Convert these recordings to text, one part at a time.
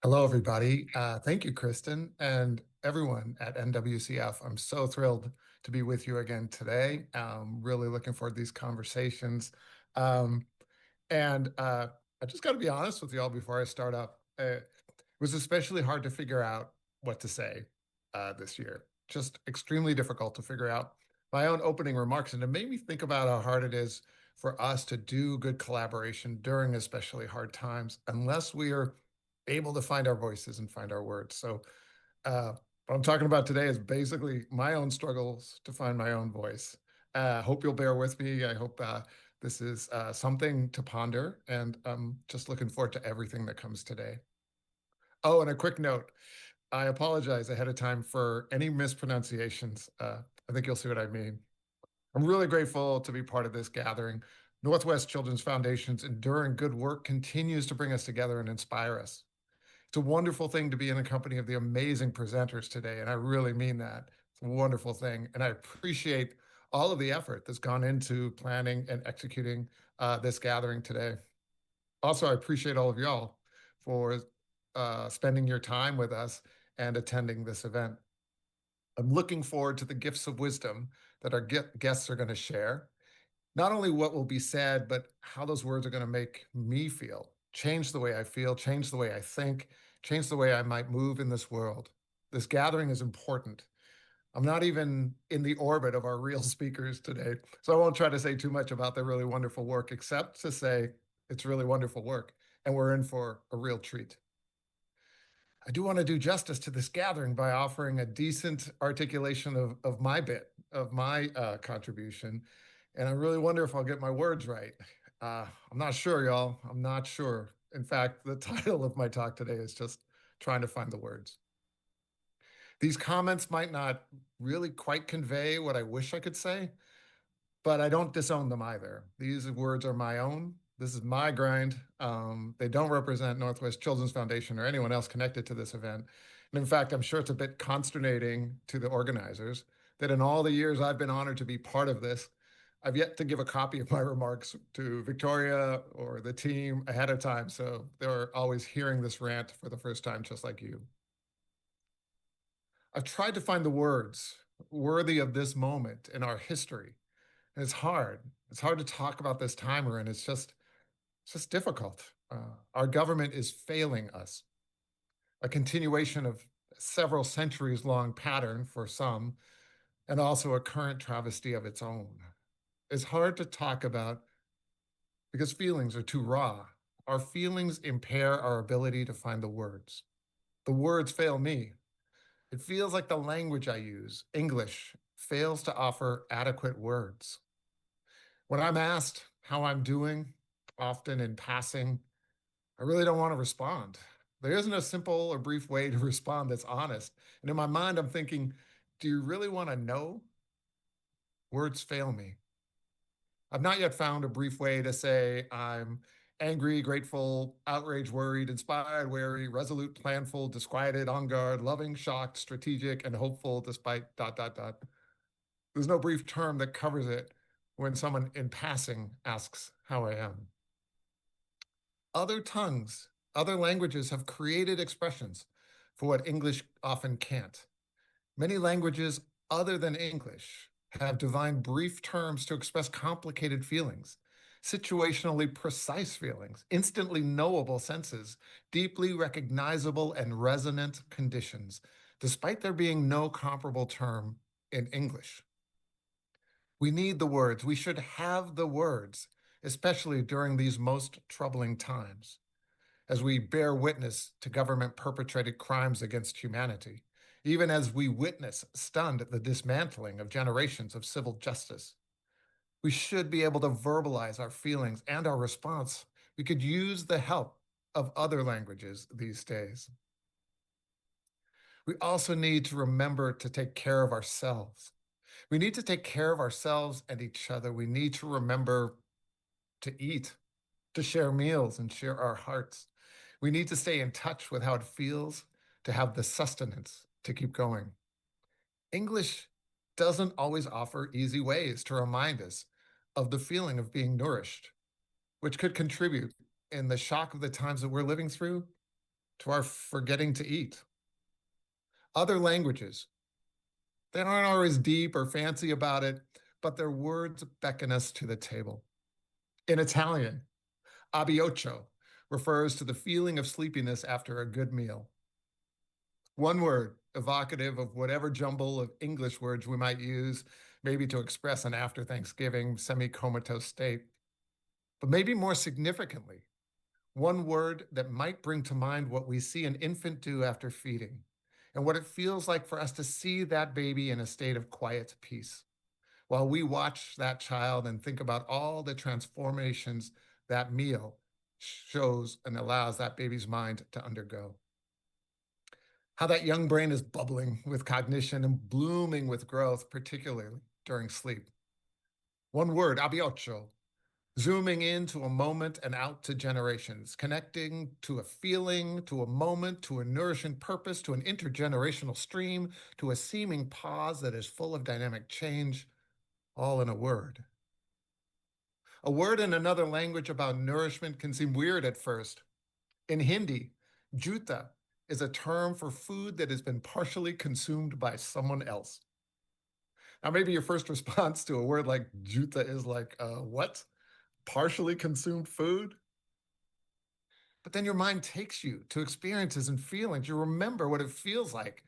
Hello, everybody. Thank you, Kristen, and everyone at NWCF. I'm so thrilled to be with you again today. Really looking forward to these conversations. Um, and I just got to be honest with you all before I start up. It was especially hard to figure out what to say this year. Just extremely difficult to figure out my own opening remarks. And it made me think about how hard it is for us to do good collaboration during especially hard times, unless we are able to find our voices and find our words. So, what I'm talking about today is basically my own struggles to find my own voice. Hope you'll bear with me. I hope this is something to ponder, and I'm just looking forward to everything that comes today. Oh, and a quick note. I apologize ahead of time for any mispronunciations. I think you'll see what I mean. I'm really grateful to be part of this gathering. Northwest Children's Foundation's enduring good work continues to bring us together and inspire us. It's a wonderful thing to be in the company of the amazing presenters today, and I really mean that. It's a wonderful thing, and I appreciate all of the effort that's gone into planning and executing this gathering today. Also, I appreciate all of y'all for spending your time with us and attending this event. I'm looking forward to the gifts of wisdom that our guests are going to share. Not only what will be said, but how those words are going to make me feel, change the way I feel, change the way I think, change the way I might move in this world. This gathering is important. I'm not even in the orbit of our real speakers today, so I won't try to say too much about their really wonderful work, except to say it's really wonderful work, and we're in for a real treat. I do want to do justice to this gathering by offering a decent articulation of my bit, of my contribution. And I really wonder if I'll get my words right. I'm not sure, y'all. I'm not sure. In fact, the title of my talk today is just trying to find the words. These comments might not really quite convey what I wish I could say, but I don't disown them either. These words are my own. This is my grind. They don't represent Northwest Children's Foundation or anyone else connected to this event. And in fact, I'm sure it's a bit consternating to the organizers that in all the years I've been honored to be part of this, I've yet to give a copy of my remarks to Victoria or the team ahead of time. So they're always hearing this rant for the first time, just like you. I've tried to find the words worthy of this moment in our history. And it's hard. It's hard to talk about this time we're in. It's just difficult. Our government is failing us. A continuation of several centuries long pattern for some, and also a current travesty of its own. It's hard to talk about because feelings are too raw. Our feelings impair our ability to find the words. The words fail me. It feels like the language I use, English, fails to offer adequate words. When I'm asked how I'm doing, often in passing, I really don't want to respond. There isn't a simple or brief way to respond that's honest. And in my mind, I'm thinking, do you really want to know? Words fail me. I've not yet found a brief way to say I'm angry, grateful, outraged, worried, inspired, wary, resolute, planful, disquieted, on guard, loving, shocked, strategic, and hopeful despite dot, dot, dot. There's no brief term that covers it when someone in passing asks how I am. Other tongues, other languages have created expressions for what English often can't. Many languages other than English have defined brief terms to express complicated feelings, situationally precise feelings, instantly knowable senses, deeply recognizable and resonant conditions, despite there being no comparable term in English. We need the words. We should have the words, especially during these most troubling times as we bear witness to government perpetrated crimes against humanity, even as we witness, stunned, the dismantling of generations of civil justice. We should be able to verbalize our feelings and our response. We could use the help of other languages these days. We also need to remember to take care of ourselves. We need to take care of ourselves and each other. We need to remember to eat, to share meals and share our hearts. We need to stay in touch with how it feels to have the sustenance to keep going. English doesn't always offer easy ways to remind us of the feeling of being nourished, which could contribute in the shock of the times that we're living through to our forgetting to eat. Other languages, they aren't always deep or fancy about it, but their words beckon us to the table. In Italian, abbioccio refers to the feeling of sleepiness after a good meal. One word, evocative of whatever jumble of English words we might use, maybe to express an after Thanksgiving semi-comatose state. But maybe more significantly, one word that might bring to mind what we see an infant do after feeding and what it feels like for us to see that baby in a state of quiet peace while we watch that child and think about all the transformations that meal shows and allows that baby's mind to undergo. How that young brain is bubbling with cognition and blooming with growth, particularly during sleep. One word, abbioccio, zooming into a moment and out to generations, connecting to a feeling, to a moment, to a nourishing purpose, to an intergenerational stream, to a seeming pause that is full of dynamic change, all in a word. A word in another language about nourishment can seem weird at first. In Hindi, juta is a term for food that has been partially consumed by someone else. Now, maybe your first response to a word like juta is like, what? Partially consumed food? But then your mind takes you to experiences and feelings. You remember what it feels like,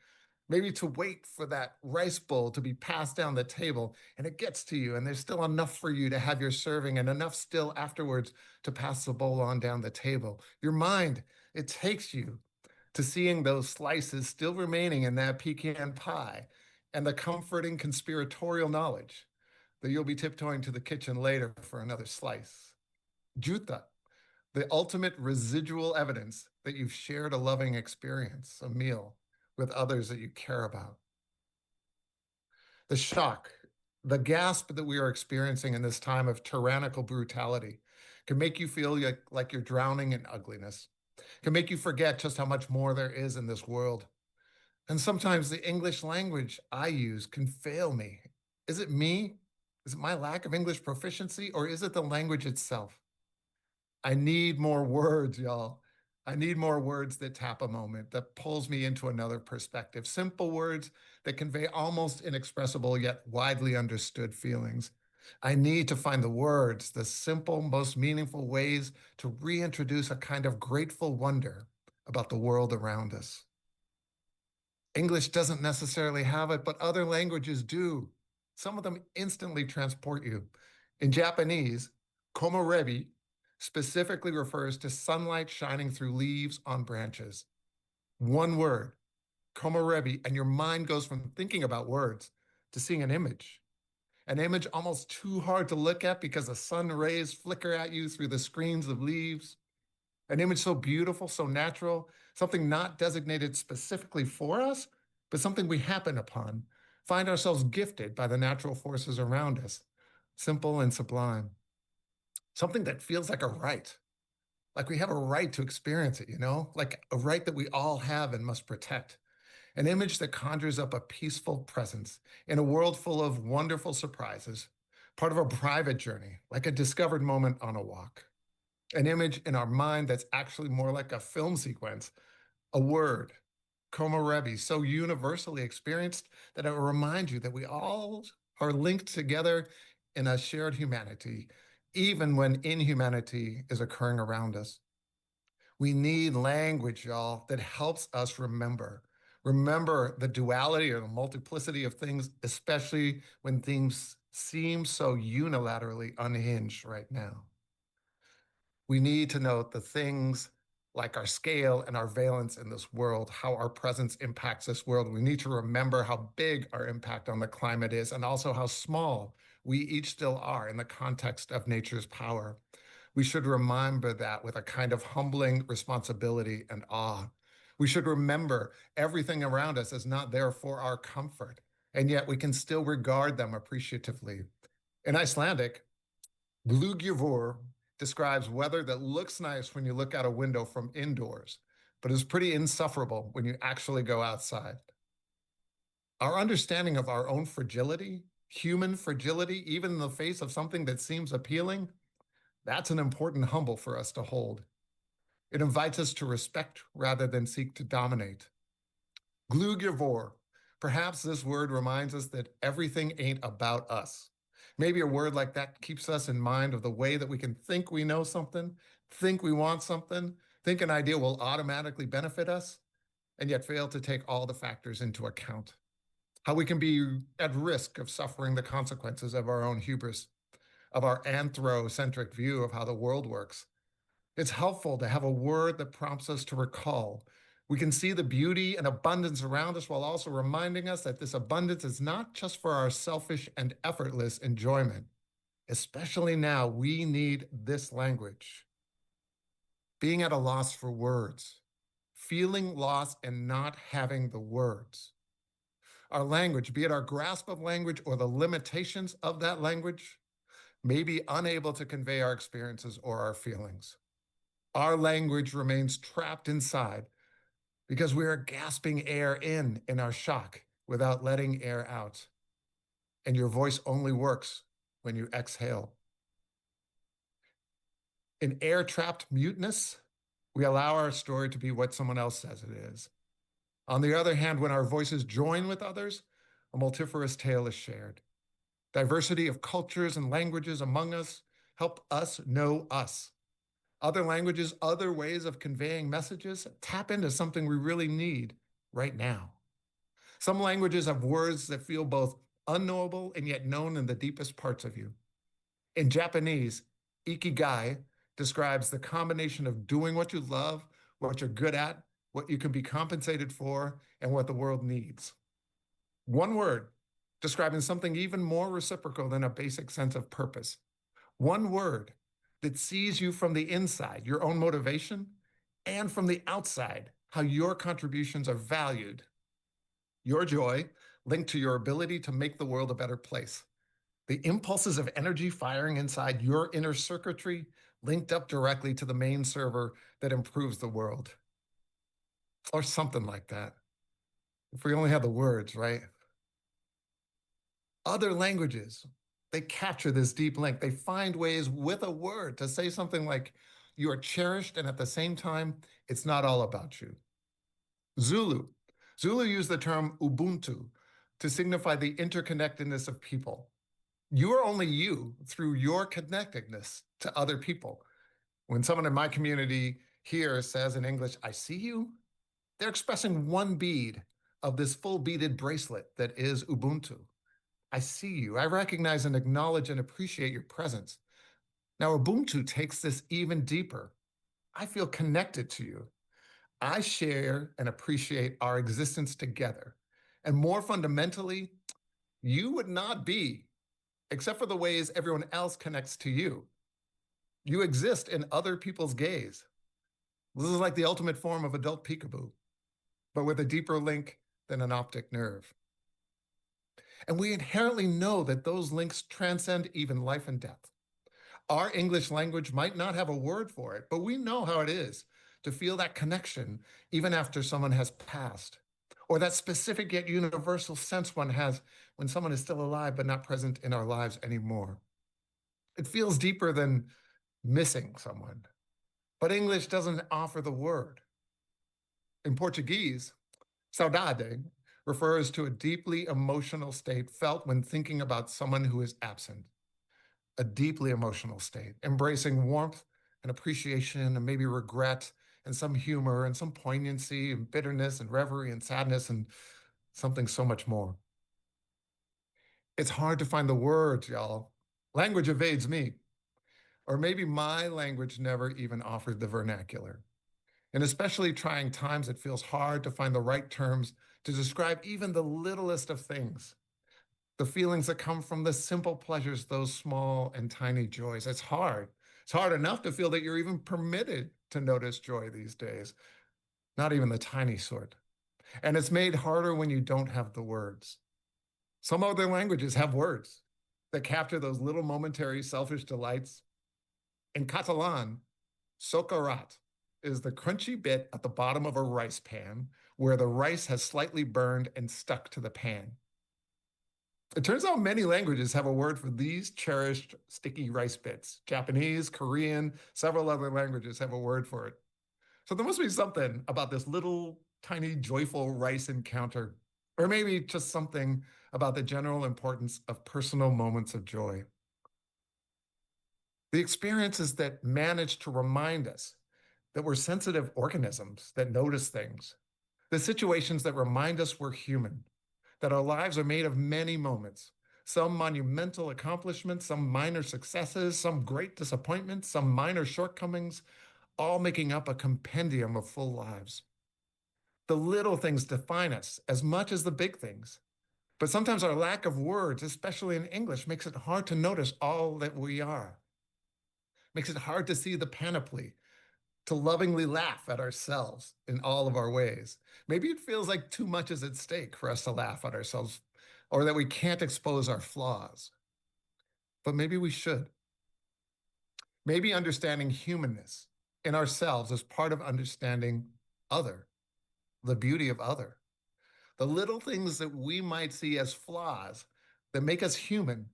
maybe to wait for that rice bowl to be passed down the table, and it gets to you, and there's still enough for you to have your serving, and enough still afterwards to pass the bowl on down the table. Your mind, it takes you to seeing those slices still remaining in that pecan pie, and the comforting conspiratorial knowledge that you'll be tiptoeing to the kitchen later for another slice. Juta, the ultimate residual evidence that you've shared a loving experience, a meal, with others that you care about. The shock, the gasp that we are experiencing in this time of tyrannical brutality can make you feel like you're drowning in ugliness, can make you forget just how much more there is in this world. And sometimes the English language I use can fail me. Is it me? Is it my lack of English proficiency, or is it the language itself? I need more words, y'all. I need more words that tap a moment, that pulls me into another perspective. Simple words that convey almost inexpressible yet widely understood feelings. I need to find the words, the simple, most meaningful ways to reintroduce a kind of grateful wonder about the world around us. English doesn't necessarily have it, but other languages do. Some of them instantly transport you. In Japanese, komorebi specifically refers to sunlight shining through leaves on branches. One word, komorebi, and your mind goes from thinking about words to seeing an image almost too hard to look at because the sun rays flicker at you through the screens of leaves. An image so beautiful, so natural, something not designated specifically for us, but something we happen upon, find ourselves gifted by the natural forces around us, simple and sublime. Something that feels like we have a right to experience it, like a right that we all have and must protect. An image that conjures up a peaceful presence in a world full of wonderful surprises, part of a private journey, like a discovered moment on a walk. An image in our mind that's actually more like a film sequence, a word, komorebi, so universally experienced that it will remind you that we all are linked together in a shared humanity, even when inhumanity is occurring around us. We need language, y'all, that helps us remember the duality or the multiplicity of things, especially when things seem so unilaterally unhinged right now. We need to note the things like our scale and our valence in this world, how our presence impacts this world. We need to remember how big our impact on the climate is, and also how small we each still are in the context of nature's power. We should remember that with a kind of humbling responsibility and awe. We should remember everything around us is not there for our comfort, and yet we can still regard them appreciatively. In Icelandic, Glugjuvor describes weather that looks nice when you look out a window from indoors, but is pretty insufferable when you actually go outside. Our understanding of our own fragility, human fragility, even in the face of something that seems appealing, that's an important humble for us to hold. It invites us to respect rather than seek to dominate. Glugivor. Perhaps this word reminds us that everything ain't about us. Maybe a word like that keeps us in mind of the way that we can think we know something, think we want something, think an idea will automatically benefit us, and yet fail to take all the factors into account. How we can be at risk of suffering the consequences of our own hubris, of our anthrocentric view of how the world works. It's helpful to have a word that prompts us to recall. We can see the beauty and abundance around us while also reminding us that this abundance is not just for our selfish and effortless enjoyment. Especially now, we need this language. Being at a loss for words, feeling lost and not having the words. Our language, be it our grasp of language or the limitations of that language, may be unable to convey our experiences or our feelings. Our language remains trapped inside because we are gasping air in our shock without letting air out. And your voice only works when you exhale. In air-trapped muteness, we allow our story to be what someone else says it is. On the other hand, when our voices join with others, a multifarious tale is shared. Diversity of cultures and languages among us help us know us. Other languages, other ways of conveying messages tap into something we really need right now. Some languages have words that feel both unknowable and yet known in the deepest parts of you. In Japanese, ikigai describes the combination of doing what you love, what you're good at, what you can be compensated for, and what the world needs. One word describing something even more reciprocal than a basic sense of purpose. One word that sees you from the inside, your own motivation, and from the outside, how your contributions are valued. Your joy linked to your ability to make the world a better place. The impulses of energy firing inside your inner circuitry linked up directly to the main server that improves the world. Or something like that. If we only had the words, right? Other languages, they capture this deep link. They find ways with a word to say something like, you are cherished, and at the same time, it's not all about you. Zulu. Zulu used the term Ubuntu to signify the interconnectedness of people. You are only you through your connectedness to other people. When someone in my community here says in English, I see you, they're expressing one bead of this full beaded bracelet that is Ubuntu. I see you. I recognize and acknowledge and appreciate your presence. Now, Ubuntu takes this even deeper. I feel connected to you. I share and appreciate our existence together. And more fundamentally, you would not be, except for the ways everyone else connects to you. You exist in other people's gaze. This is like the ultimate form of adult peekaboo, but with a deeper link than an optic nerve. And we inherently know that those links transcend even life and death. Our English language might not have a word for it, but we know how it is to feel that connection even after someone has passed, or that specific yet universal sense one has when someone is still alive but not present in our lives anymore. It feels deeper than missing someone, but English doesn't offer the word. In Portuguese, saudade refers to a deeply emotional state felt when thinking about someone who is absent. A deeply emotional state, embracing warmth and appreciation and maybe regret and some humor and some poignancy and bitterness and reverie and sadness and something so much more. It's hard to find the words, y'all. Language evades me. Or maybe my language never even offered the vernacular. In especially trying times, it feels hard to find the right terms to describe even the littlest of things. The feelings that come from the simple pleasures, those small and tiny joys. It's hard. It's hard enough to feel that you're even permitted to notice joy these days, not even the tiny sort. And it's made harder when you don't have the words. Some other languages have words that capture those little momentary selfish delights. In Catalan, socarrat is the crunchy bit at the bottom of a rice pan where the rice has slightly burned and stuck to the pan. It turns out many languages have a word for these cherished sticky rice bits. Japanese, Korean, several other languages have a word for it. So there must be something about this little tiny joyful rice encounter, or maybe just something about the general importance of personal moments of joy. The experiences that manage to remind us that we're sensitive organisms that notice things, the situations that remind us we're human, that our lives are made of many moments, some monumental accomplishments, some minor successes, some great disappointments, some minor shortcomings, all making up a compendium of full lives. The little things define us as much as the big things. But sometimes our lack of words, especially in English, makes it hard to notice all that we are, makes it hard to see the panoply, to lovingly laugh at ourselves in all of our ways. Maybe it feels like too much is at stake for us to laugh at ourselves, or that we can't expose our flaws. But maybe we should. Maybe understanding humanness in ourselves is part of understanding other, the beauty of other. The little things that we might see as flaws that make us human.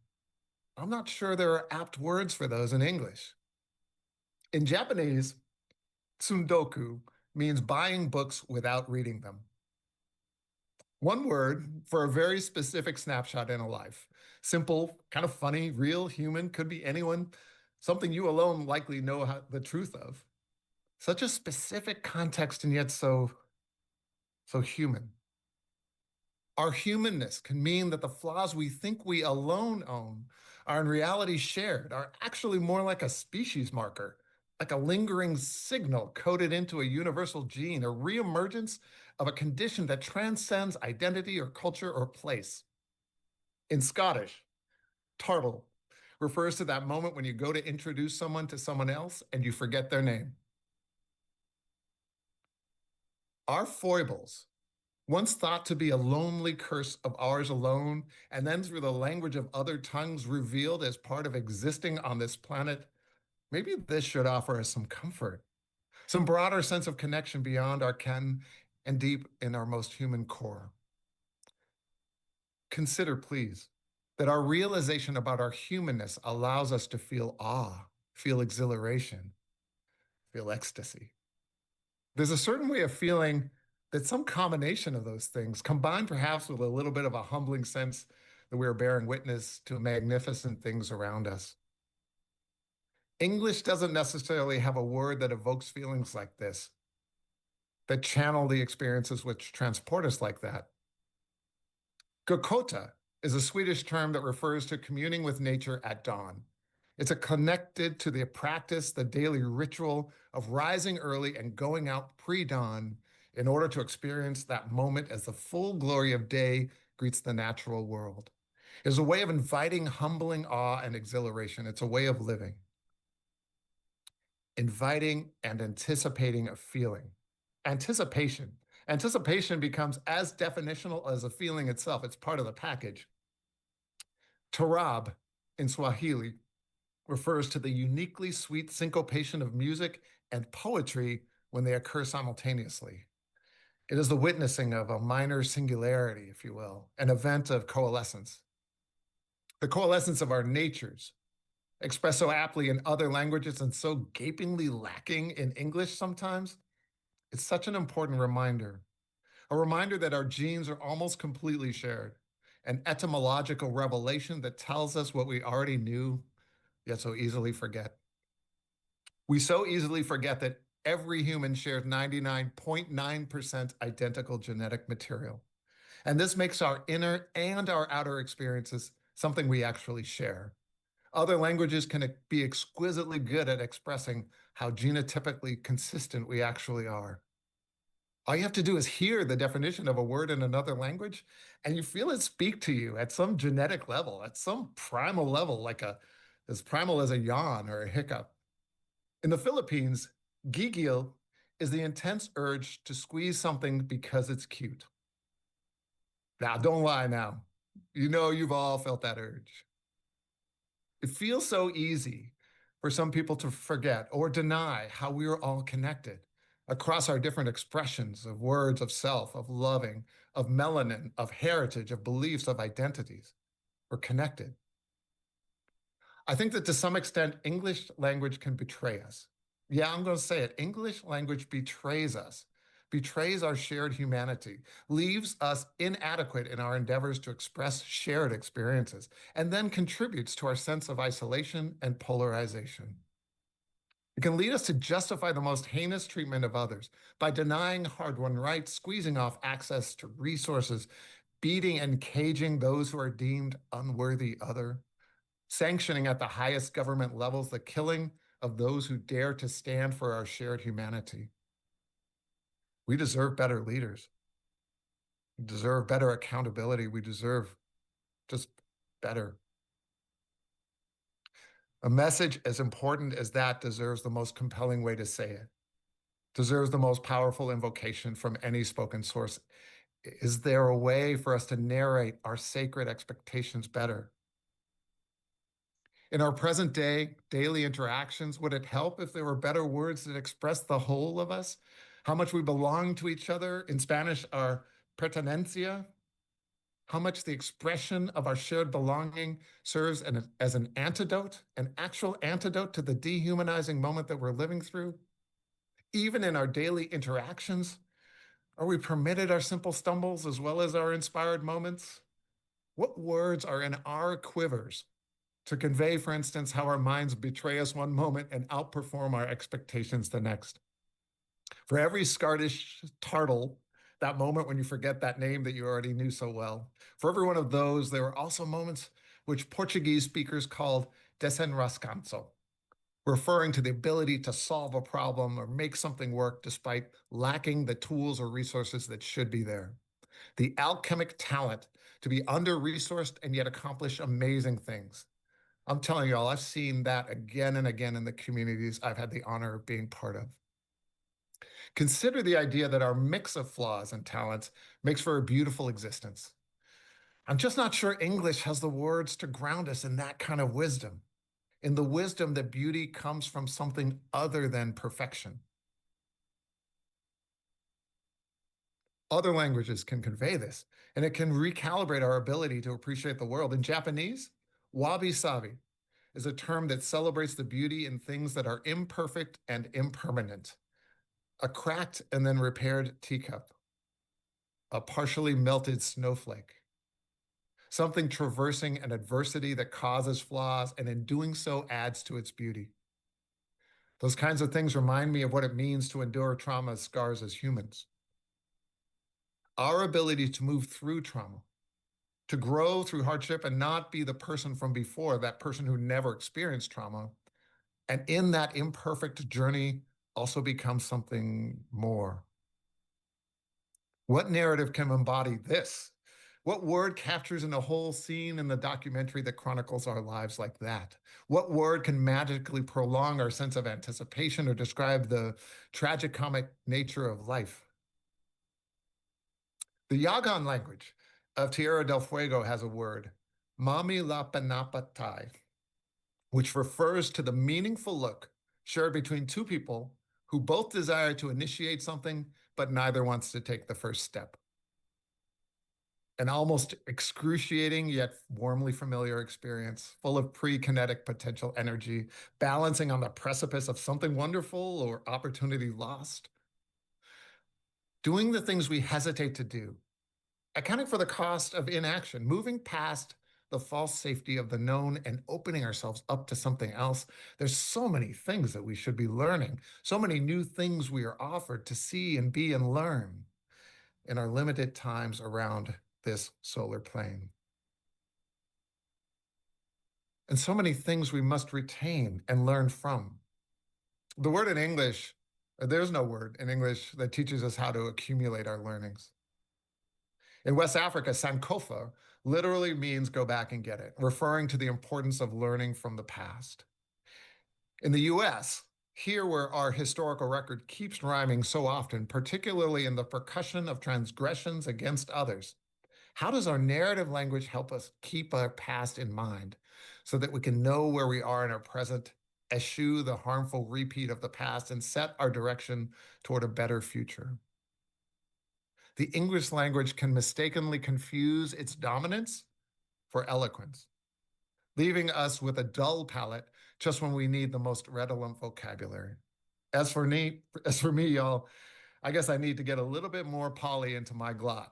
I'm not sure there are apt words for those in English. In Japanese, tsundoku means buying books without reading them. One word for a very specific snapshot in a life. Simple, kind of funny, real, human, could be anyone, something you alone likely know the truth of. Such a specific context and yet so human. Our humanness can mean that the flaws we think we alone own are in reality shared, are actually more like a species marker, like a lingering signal coded into a universal gene, a reemergence of a condition that transcends identity or culture or place. In Scottish, tartle refers to that moment when you go to introduce someone to someone else and you forget their name. Our foibles, once thought to be a lonely curse of ours alone, and then through the language of other tongues revealed as part of existing on this planet, maybe this should offer us some comfort, some broader sense of connection beyond our ken and deep in our most human core. Consider, please, that our realization about our humanness allows us to feel awe, feel exhilaration, feel ecstasy. There's a certain way of feeling that some combination of those things, combined perhaps with a little bit of a humbling sense that we are bearing witness to magnificent things around us. English doesn't necessarily have a word that evokes feelings like this, that channel the experiences which transport us like that. Gokota is a Swedish term that refers to communing with nature at dawn. It's connected to the practice, the daily ritual of rising early and going out pre-dawn in order to experience that moment as the full glory of day greets the natural world. It's a way of inviting humbling awe and exhilaration. It's a way of living. Inviting and anticipating a feeling. Anticipation. Anticipation becomes as definitional as a feeling itself. It's part of the package. Tarab in Swahili refers to the uniquely sweet syncopation of music and poetry when they occur simultaneously. It is the witnessing of a minor singularity, if you will, an event of coalescence. The coalescence of our natures, expressed so aptly in other languages and so gapingly lacking in English sometimes, it's such an important reminder. A reminder that our genes are almost completely shared, an etymological revelation that tells us what we already knew, yet so easily forget. We so easily forget that every human shares 99.9% identical genetic material. And this makes our inner and our outer experiences something we actually share. Other languages can be exquisitely good at expressing how genotypically consistent we actually are. All you have to do is hear the definition of a word in another language, and you feel it speak to you at some genetic level, at some primal level, like as primal as a yawn or a hiccup. In the Philippines, gigil is the intense urge to squeeze something because it's cute. Now, don't lie now. You know you've all felt that urge. It feels so easy for some people to forget or deny how we are all connected across our different expressions of words, of self, of loving, of melanin, of heritage, of beliefs, of identities. We're connected. I think that to some extent, English language can betray us. Yeah, I'm going to say it. English language betrays us, betrays our shared humanity, leaves us inadequate in our endeavors to express shared experiences, and then contributes to our sense of isolation and polarization. It can lead us to justify the most heinous treatment of others by denying hard-won rights, squeezing off access to resources, beating and caging those who are deemed unworthy other, sanctioning at the highest government levels the killing of those who dare to stand for our shared humanity. We deserve better leaders. We deserve better accountability. We deserve just better. A message as important as that deserves the most compelling way to say it, deserves the most powerful invocation from any spoken source. Is there a way for us to narrate our sacred expectations better? In our present day daily interactions, would it help if there were better words that express the whole of us? How much we belong to each other? In Spanish, our pertenencia. How much the expression of our shared belonging serves as an antidote, an actual antidote to the dehumanizing moment that we're living through? Even in our daily interactions, are we permitted our simple stumbles as well as our inspired moments? What words are in our quivers to convey, for instance, how our minds betray us one moment and outperform our expectations the next? For every Scardish tartle, that moment when you forget that name that you already knew so well, for every one of those, there were also moments which Portuguese speakers called desenrascanço, referring to the ability to solve a problem or make something work despite lacking the tools or resources that should be there. The alchemic talent to be under-resourced and yet accomplish amazing things. I'm telling you all, I've seen that again and again in the communities I've had the honor of being part of. Consider the idea that our mix of flaws and talents makes for a beautiful existence. I'm just not sure English has the words to ground us in that kind of wisdom, in the wisdom that beauty comes from something other than perfection. Other languages can convey this, and it can recalibrate our ability to appreciate the world. In Japanese, wabi-sabi is a term that celebrates the beauty in things that are imperfect and impermanent. A cracked and then repaired teacup, a partially melted snowflake, something traversing an adversity that causes flaws and in doing so adds to its beauty. Those kinds of things remind me of what it means to endure trauma scars as humans. Our ability to move through trauma, to grow through hardship and not be the person from before, that person who never experienced trauma, and in that imperfect journey also become something more. What narrative can embody this? What word captures in a whole scene in the documentary that chronicles our lives like that? What word can magically prolong our sense of anticipation or describe the tragicomic nature of life? The Yagan language of Tierra del Fuego has a word, mami la panapatai, which refers to the meaningful look shared between two people who both desire to initiate something, but neither wants to take the first step. An almost excruciating yet warmly familiar experience, full of pre-kinetic potential energy, balancing on the precipice of something wonderful or opportunity lost. Doing the things we hesitate to do, accounting for the cost of inaction, moving past the false safety of the known and opening ourselves up to something else. There's so many things that we should be learning, so many new things we are offered to see and be and learn in our limited times around this solar plane. And so many things we must retain and learn from. The word in English, there's no word in English that teaches us how to accumulate our learnings. In West Africa, Sankofa literally means go back and get it, referring to the importance of learning from the past. In the US, here where our historical record keeps rhyming so often, particularly in the percussion of transgressions against others, how does our narrative language help us keep our past in mind so that we can know where we are in our present, eschew the harmful repeat of the past, and set our direction toward a better future? The English language can mistakenly confuse its dominance for eloquence, leaving us with a dull palate just when we need the most redolent vocabulary. As for me, y'all, I guess I need to get a little bit more poly into my glot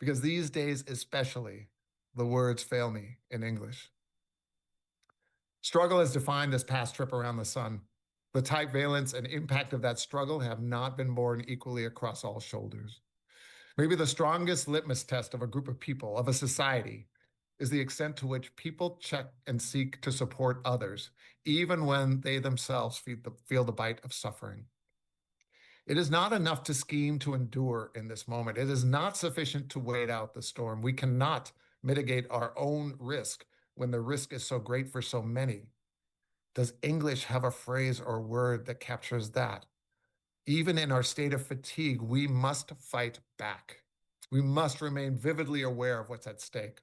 because these days, especially, the words fail me in English. Struggle as defined this past trip around the sun. The type, valence, and impact of that struggle have not been borne equally across all shoulders. Maybe the strongest litmus test of a group of people, of a society, is the extent to which people check and seek to support others, even when they themselves feel the bite of suffering. It is not enough to scheme to endure in this moment. It is not sufficient to wait out the storm. We cannot mitigate our own risk when the risk is so great for so many. Does English have a phrase or word that captures that? Even in our state of fatigue, we must fight back. We must remain vividly aware of what's at stake.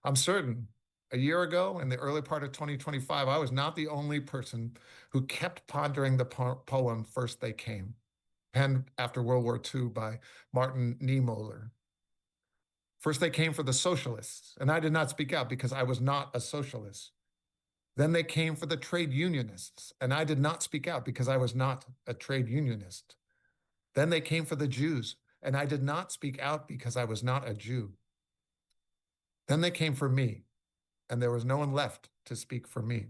I'm certain a year ago, in the early part of 2025, I was not the only person who kept pondering the poem First They Came, penned after World War II by Martin Niemöller. First they came for the socialists, and I did not speak out because I was not a socialist. Then they came for the trade unionists, and I did not speak out because I was not a trade unionist. Then they came for the Jews, and I did not speak out because I was not a Jew. Then they came for me, and there was no one left to speak for me.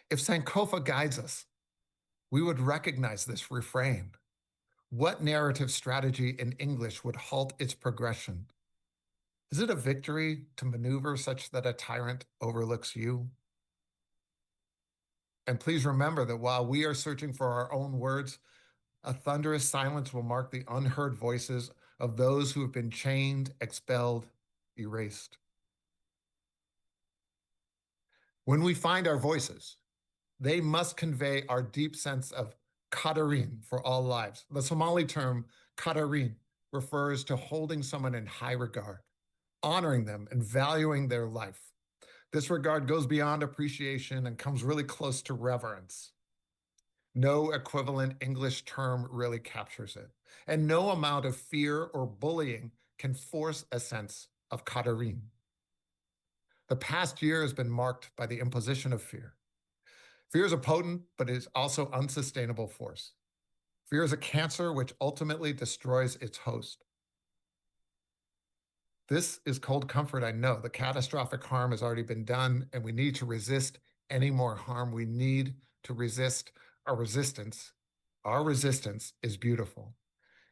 If Sankofa guides us, we would recognize this refrain. What narrative strategy in English would halt its progression? Is it a victory to maneuver such that a tyrant overlooks you? And please remember that while we are searching for our own words, a thunderous silence will mark the unheard voices of those who have been chained, expelled, erased. When we find our voices, they must convey our deep sense of kadarin for all lives. The Somali term kadarin refers to holding someone in high regard, honoring them and valuing their life. This regard goes beyond appreciation and comes really close to reverence. No equivalent English term really captures it. And no amount of fear or bullying can force a sense of kadarin. The past year has been marked by the imposition of fear. Fear is a potent, but it is also unsustainable force. Fear is a cancer which ultimately destroys its host. This is cold comfort, I know. The catastrophic harm has already been done, and we need to resist any more harm. We need to resist our resistance. Our resistance is beautiful.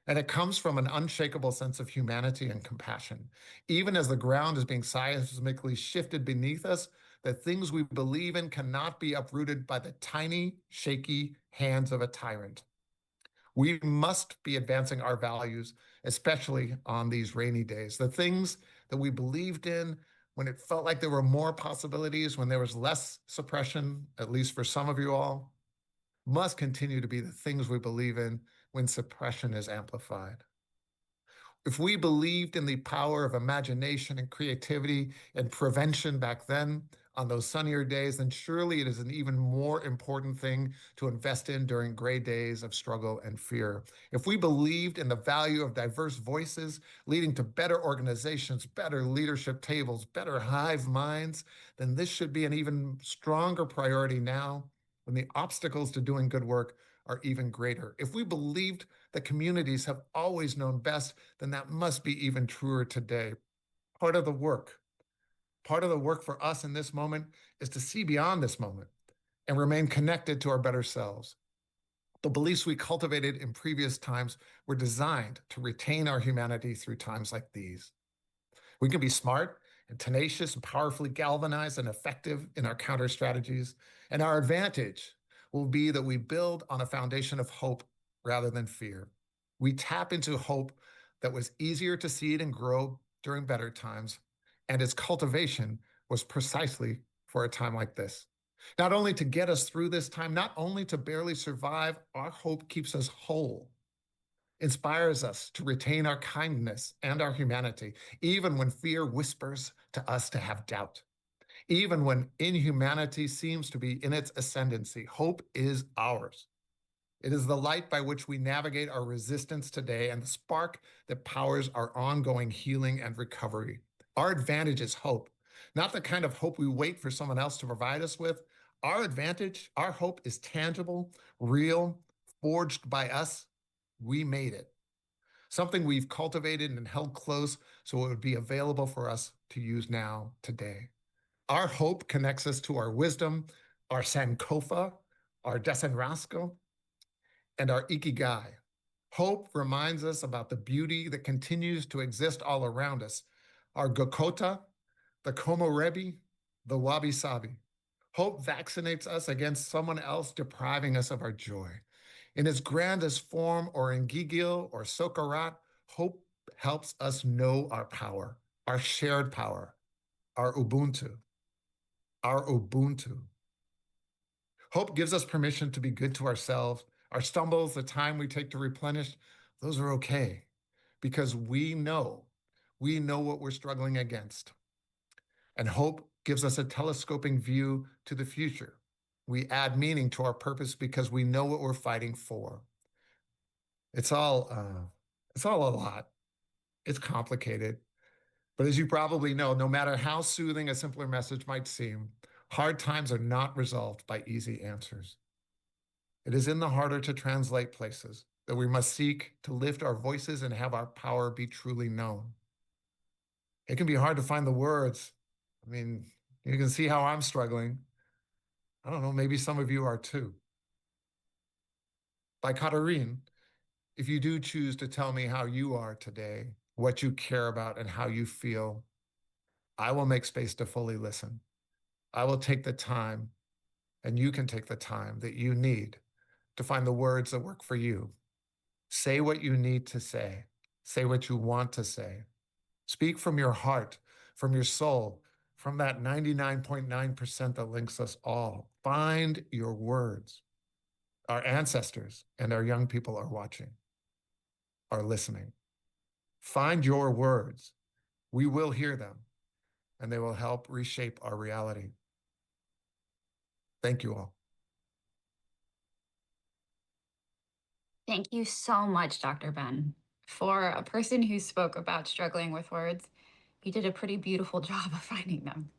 And it comes from an unshakable sense of humanity and compassion. Even as the ground is being seismically shifted beneath us, the things we believe in cannot be uprooted by the tiny, shaky hands of a tyrant. We must be advancing our values, especially on these rainy days. The things that we believed in when it felt like there were more possibilities, when there was less suppression, at least for some of you all, must continue to be the things we believe in when suppression is amplified. If we believed in the power of imagination and creativity and prevention back then on those sunnier days, then surely it is an even more important thing to invest in during gray days of struggle and fear. If we believed in the value of diverse voices leading to better organizations, better leadership tables, better hive minds, then this should be an even stronger priority now when the obstacles to doing good work are even greater. If we believed that communities have always known best, then that must be even truer today. Part of the work for us in this moment is to see beyond this moment and remain connected to our better selves. The beliefs we cultivated in previous times were designed to retain our humanity through times like these. We can be smart and tenacious and powerfully galvanized and effective in our counter strategies. And our advantage will be that we build on a foundation of hope rather than fear. We tap into hope that was easier to seed and grow during better times, and its cultivation was precisely for a time like this. Not only to get us through this time, not only to barely survive, our hope keeps us whole, inspires us to retain our kindness and our humanity, even when fear whispers to us to have doubt. Even when inhumanity seems to be in its ascendancy, hope is ours. It is the light by which we navigate our resistance today and the spark that powers our ongoing healing and recovery. Our advantage is hope, not the kind of hope we wait for someone else to provide us with. Our advantage, our hope is tangible, real, forged by us. We made it. Something we've cultivated and held close so it would be available for us to use now, today. Our hope connects us to our wisdom, our Sankofa, our Desenrasco, and our Ikigai. Hope reminds us about the beauty that continues to exist all around us. Our Gokota, the Komorebi, the Wabi Sabi. Hope vaccinates us against someone else depriving us of our joy. In its grandest form, or in Gigil or Sokarat, hope helps us know our power, our shared power, our Ubuntu, our Ubuntu. Hope gives us permission to be good to ourselves. Our stumbles, the time we take to replenish, those are okay because we know what we're struggling against. And hope gives us a telescoping view to the future. We add meaning to our purpose because we know what we're fighting for. It's all a lot. It's complicated. But as you probably know, no matter how soothing a simpler message might seem, hard times are not resolved by easy answers. It is in the harder to translate places that we must seek to lift our voices and have our power be truly known. It can be hard to find the words. I mean, you can see how I'm struggling. I don't know, maybe some of you are too. By Katarine, if you do choose to tell me how you are today, what you care about, and how you feel, I will make space to fully listen. I will take the time, and you can take the time that you need to find the words that work for you. Say what you need to say. Say what you want to say. Speak from your heart, from your soul, from that 99.9% that links us all. Find your words. Our ancestors and our young people are watching, are listening. Find your words. We will hear them, and they will help reshape our reality. Thank you all. Thank you so much, Dr. Ben. For a person who spoke about struggling with words, you did a pretty beautiful job of finding them.